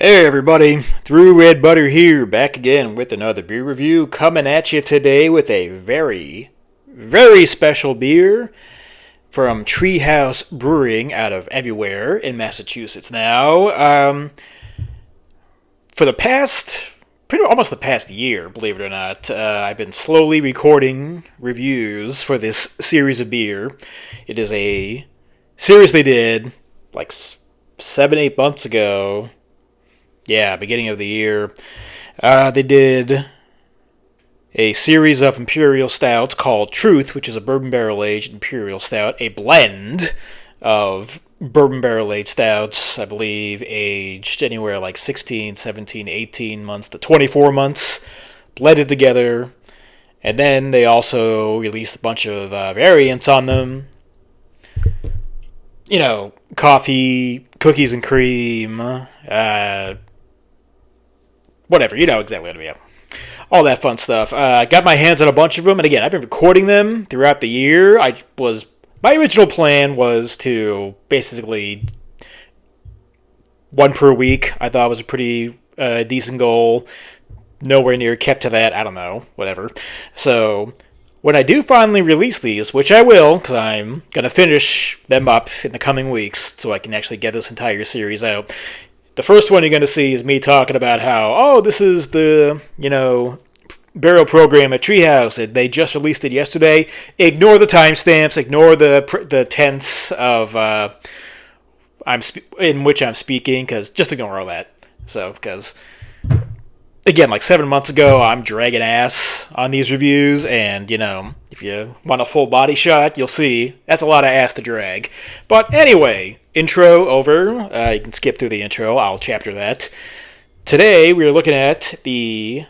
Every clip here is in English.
Hey everybody, ThrewRedButter here, back again with another beer review, coming at you today with a very special beer from Treehouse Brewing out of everywhere in Massachusetts now. For the past, almost the past year, believe it or not, I've been slowly recording reviews for this series of beer. It is a series they did like 7-8 months ago. Yeah, beginning of the year. They did a series of imperial stouts called Truth, which is a bourbon barrel-aged imperial stout, a blend of bourbon barrel-aged stouts, I believe, aged anywhere like 16, 17, 18 months to 24 months, blended together. And then they also released a bunch of variants on them. You know, coffee, cookies and cream, whatever, you know exactly what I mean. All that fun stuff. Got my hands on a bunch of them, and again, I've been recording them throughout the year. My original plan was to basically one per week. I thought was a pretty decent goal. Nowhere near kept to that. I don't know, whatever. So when I do finally release these, which I will, because I'm going to finish them up in the coming weeks so I can actually get this entire series out. The first one you're going to see is me talking about how, this is the, barrel program at Treehouse. They just released it yesterday. Ignore the timestamps. Ignore the tense of in which I'm speaking, because just ignore all that. So, because again, like 7 months ago, I'm dragging ass on these reviews, and, if you want a full body shot, you'll see that's a lot of ass to drag. But anyway, intro over. You can skip through the intro. I'll chapter that. Today, we're looking at the...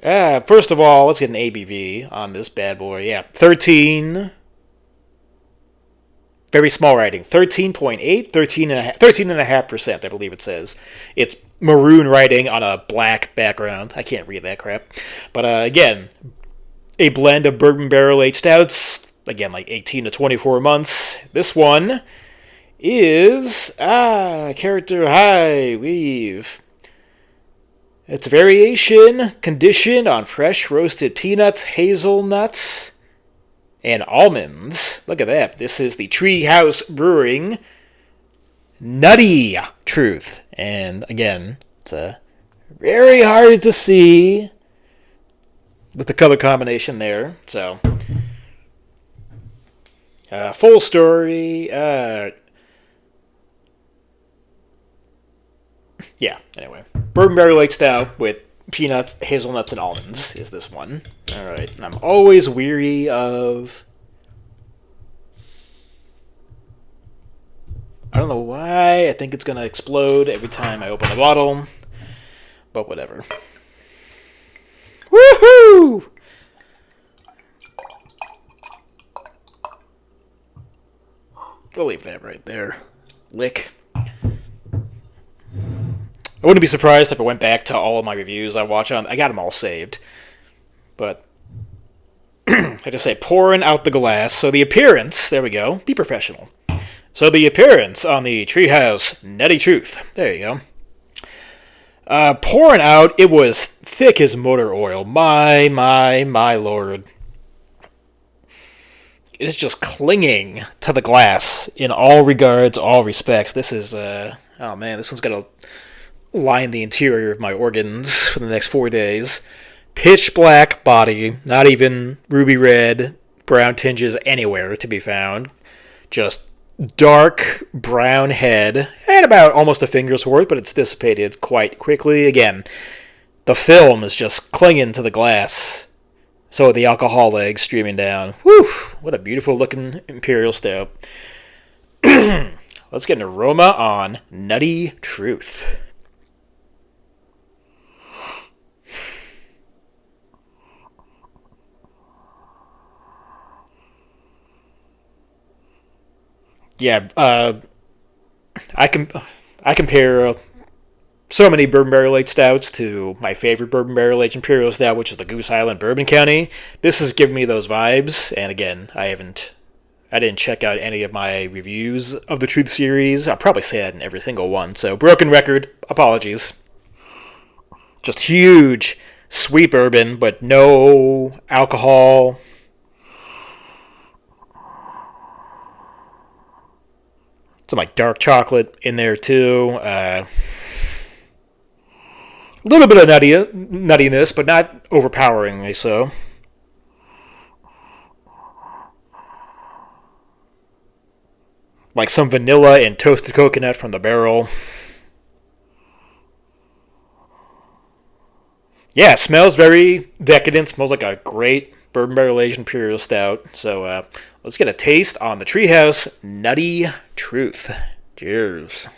first of all, let's get an ABV on this bad boy. Yeah, 13... Very small writing. 13.8, 13.5%, I believe it says. It's maroon writing on a black background. I can't read that crap. But again, a blend of bourbon barrel-aged stouts. Again, like 18 to 24 months. This one is... character high weave. It's variation conditioned on fresh roasted peanuts, hazelnuts, and almonds. Look at that. This is the Treehouse Brewing Nutty Truth. And again, it's very hard to see with the color combination there. So, full story. Anyway. Bourbon barrel-aged stout with peanuts, hazelnuts, and almonds is this one. Alright, and I'm always weary of... I don't know why, I think it's going to explode every time I open a bottle, but whatever. Woohoo! We'll leave that right there. Lick. I wouldn't be surprised if I went back to all of my reviews I watch on. I got them all saved. But I just say pouring out the glass. So the appearance, there we go. Be professional. So the appearance on the Treehouse Nutty Truth. There you go. Pouring out, it was thick as motor oil. My lord. It's just clinging to the glass in all regards, all respects. This is, this one's got to line the interior of my organs for the next 4 days. Pitch black body, not even ruby red, brown tinges anywhere to be found. Just dark brown head, and about almost a finger's worth, but it's dissipated quite quickly. Again, the film is just clinging to the glass, so the alcohol legs streaming down. Whew, what a beautiful looking imperial stout. Let's get an aroma on Nutty Truth. Yeah, I compare so many bourbon barrel-aged stouts to my favorite bourbon barrel-aged imperial stout, which is the Goose Island Bourbon County. This has given me those vibes, and again, I haven't I didn't check out any of my reviews of the Truth series. I'll probably say that in every single one. So, broken record. Apologies. Just huge, sweet bourbon, but no alcohol. Some like dark chocolate in there too. A little bit of nuttiness, but not overpoweringly so. Like some vanilla and toasted coconut from the barrel. Yeah, it smells very decadent. Smells like a great bourbon barrel aged imperial stout. So let's get a taste on the Treehouse Nutty Truth. Cheers.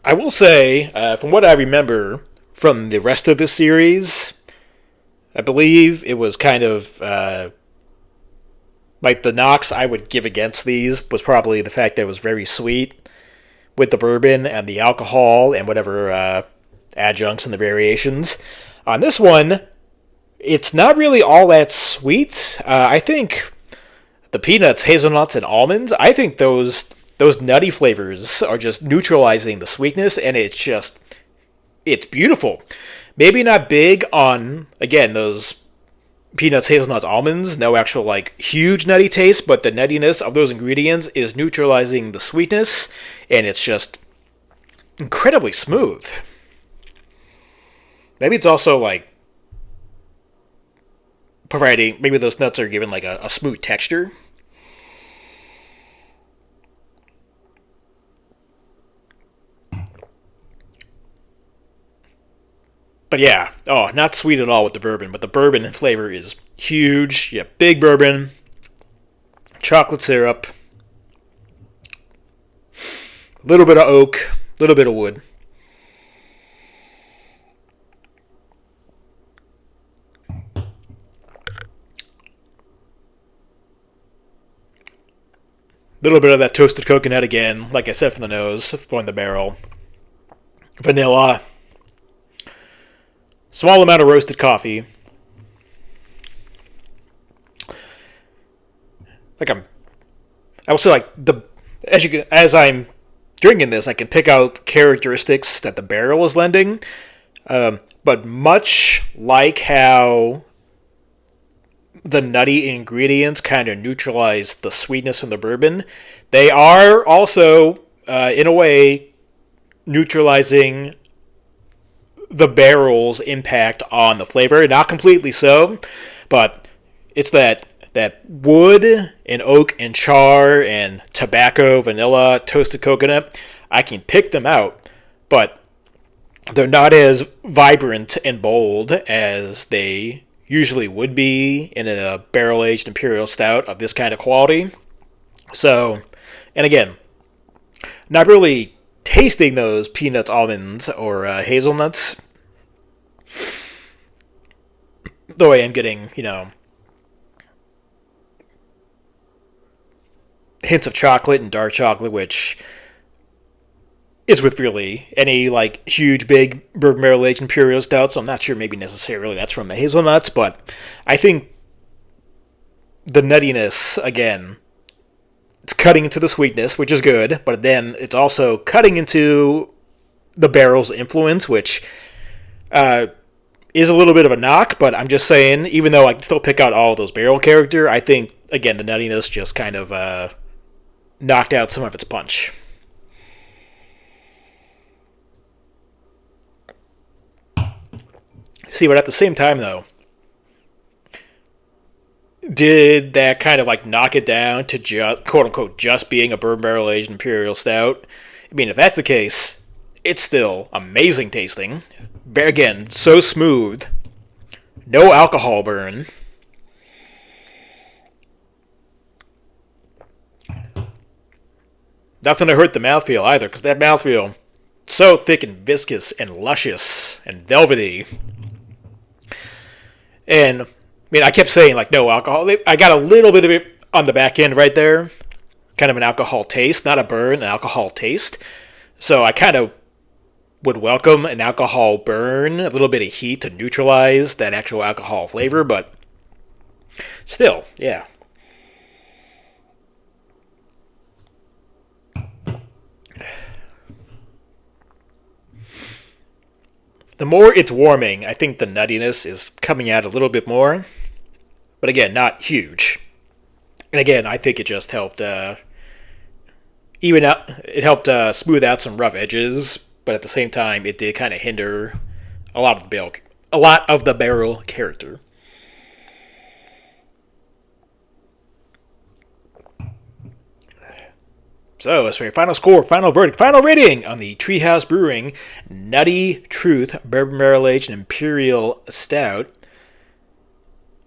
I will say, from what I remember from the rest of this series, I believe it was kind of like the knocks I would give against these was probably the fact that it was very sweet with the bourbon and the alcohol and whatever adjuncts and the variations. On this one, it's not really all that sweet. I think the peanuts, hazelnuts, and almonds, I think those nutty flavors are just neutralizing the sweetness, and it's beautiful. Maybe not big on, again, those peanuts, hazelnuts, almonds, no actual like huge nutty taste, but the nuttiness of those ingredients is neutralizing the sweetness, and it's just incredibly smooth. Maybe it's also like providing, maybe those nuts are given like a smooth texture. But yeah, oh, not sweet at all with the bourbon, but the bourbon flavor is huge. Yeah, big bourbon, chocolate syrup, a little bit of oak, a little bit of wood. A little bit of that toasted coconut again, like I said from the nose, from the barrel. Vanilla. Small amount of roasted coffee. I will say as I'm drinking this, I can pick out characteristics that the barrel is lending. But much like how the nutty ingredients kind of neutralize the sweetness from the bourbon, they are also, in a way, neutralizing the barrel's impact on the flavor. Not completely so, but it's that wood and oak and char and tobacco, vanilla, toasted coconut. I can pick them out, but they're not as vibrant and bold as they usually would be in a barrel-aged imperial stout of this kind of quality. So, and again, not really tasting those peanuts, almonds, or hazelnuts, though I am getting, hints of chocolate and dark chocolate, which is with really any like huge big bourbon barrel aged imperial stout. So I'm not sure maybe necessarily that's from the hazelnuts, but I think the nuttiness again, it's cutting into the sweetness, which is good, but then it's also cutting into the barrel's influence, which is a little bit of a knock. But I'm just saying, even though I can still pick out all of those barrel character, I think again the nuttiness just kind of knocked out some of its punch. See, but at the same time, though, did that kind of like knock it down to just, quote unquote, just being a bourbon barrel aged imperial stout? I mean, if that's the case, it's still amazing tasting. Again, so smooth. No alcohol burn. Nothing to hurt the mouthfeel either, because that mouthfeel, so thick and viscous and luscious and velvety. And I mean, I kept saying like no alcohol. I got a little bit of it on the back end right there. Kind of an alcohol taste, not a burn, an alcohol taste. So I kind of would welcome an alcohol burn, a little bit of heat to neutralize that actual alcohol flavor, but still, yeah. The more it's warming, I think the nuttiness is coming out a little bit more. But again, not huge. And again, I think it just helped even out. It helped smooth out some rough edges, but at the same time, it did kind of hinder a lot of the barrel character. So, as for your final score, final verdict, final rating on the Treehouse Brewing Nutty Truth Bourbon Barrel Aged Imperial Stout.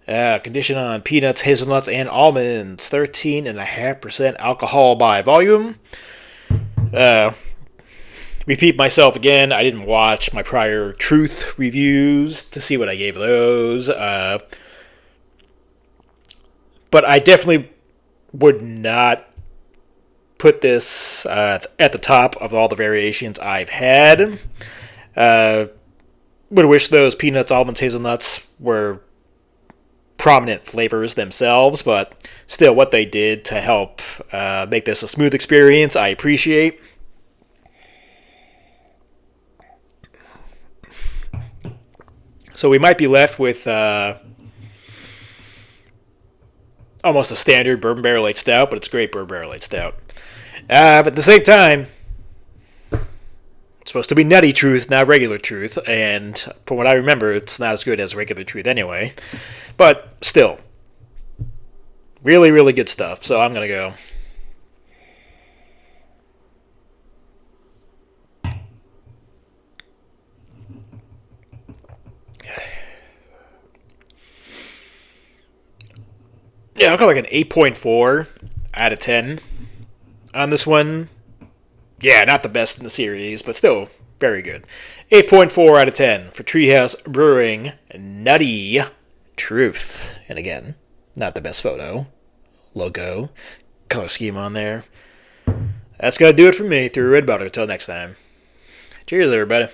Condition on peanuts, hazelnuts, and almonds. 13.5% alcohol by volume. Repeat myself again. I didn't watch my prior Truth reviews to see what I gave those. But I definitely would not put this at the top of all the variations I've had. Would wish those peanuts, almonds, hazelnuts were prominent flavors themselves, but still what they did to help make this a smooth experience, I appreciate. So we might be left with almost a standard bourbon barrel aged stout, but it's a great bourbon barrel aged stout. But at the same time, it's supposed to be Nutty Truth, not regular Truth, and from what I remember, it's not as good as regular Truth anyway. But still, really, really good stuff. So I'm going to go. Yeah, I'll go like an 8.4 out of 10 on this one. Yeah, not the best in the series, but still very good. 8.4 out of 10 for Treehouse Brewing Nutty Truth. And again, not the best photo, logo, color scheme on there. That's going to do it for me through Red Butter. Until next time. Cheers, everybody.